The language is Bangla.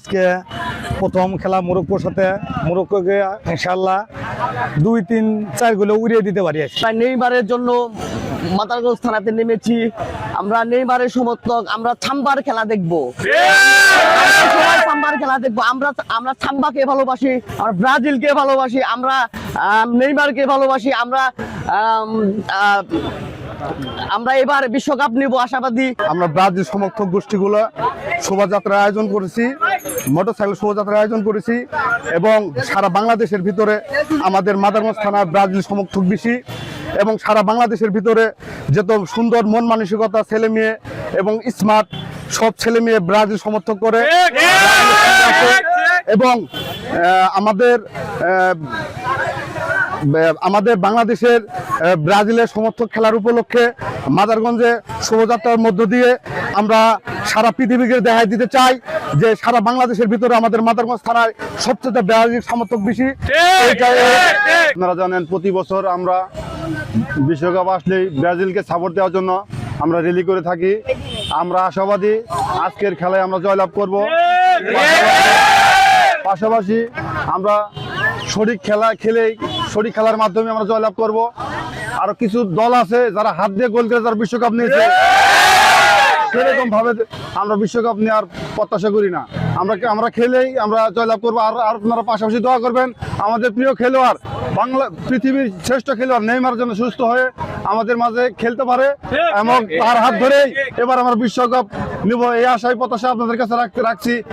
আজকে প্রথম খেলা মরক্কোর সাথে। মরক্কোকে ইনশাল্লাহ 2-3-4 গোলে উড়িয়ে দিতে পারি। নেইমারের জন্য মাতারগঞ্জ থানাতে নেমেছি। আমরা নেইমারের সমর্থক, আমরা ছাম্বার খেলা দেখবো, ছাম্বার খেলা দেখবো। আমরা ছাম্বাকে ভালোবাসি, আমরা ব্রাজিলকে ভালোবাসি, আমরা নেইমারকে ভালোবাসি। আমরা এবার বিশ্বকাপ নিব আশাবাদী। আমরা ব্রাজিল সমর্থক গোষ্ঠীগুলো শোভাযাত্রার আয়োজন করেছি, মোটরসাইকেল শোভাযাত্রার আয়োজন করেছি এবং সারা বাংলাদেশের ভিতরে আমাদের মাদারগঞ্জ থানার ব্রাজিল সমর্থক বেশি এবং সারা বাংলাদেশের ভিতরে যত সুন্দর মন মানসিকতা ছেলে মেয়ে এবং স্মার্ট সব ছেলে মেয়ে ব্রাজিল সমর্থক করে এবং আমাদের বাংলাদেশের ব্রাজিলের সমর্থক খেলার উপলক্ষে মাদারগঞ্জে শোভাযাত্রার মধ্য দিয়ে আমরা সারা পৃথিবীকে দেখাই দিতে চাই যে সারা বাংলাদেশের ভিতরে আমাদের মাদারগঞ্জ থানায় সবচেয়ে ব্রাজিল সমর্থক বেশি। আপনারা জানেন প্রতি বছর আমরা বিশ্বকাপ আসলেই ব্রাজিলকে সাপোর্ট দেওয়ার জন্য আমরা র্যালি করে থাকি। আমরা আশাবাদী আজকের খেলায় আমরা জয়লাভ করব। পাশাপাশি আমরা সঠিক খেলার মাধ্যমে আমরা জয়লাভ করব। আরো কিছু দল আছে যারা হাত দিয়ে গোল করে যারা বিশ্বকাপ নিয়েছে, সেরকম ভাবে আমরা বিশ্বকাপ নেওয়ার প্রত্যাশা করি না। আমরা খেলেই আমরা জয়লাভ করবো। আর আপনারা পাশাপাশি দোয়া করবেন আমাদের প্রিয় খেলোয়াড়, পৃথিবীর শ্রেষ্ঠ খেলোয়াড় নেইমার যেন সুস্থ হয়ে আমাদের মাঝে খেলতে পারে এবং তার হাত ধরেই এবার আমরা বিশ্বকাপ নিব এই আশায় প্রত্যাশা আপনাদের কাছে রাখছি।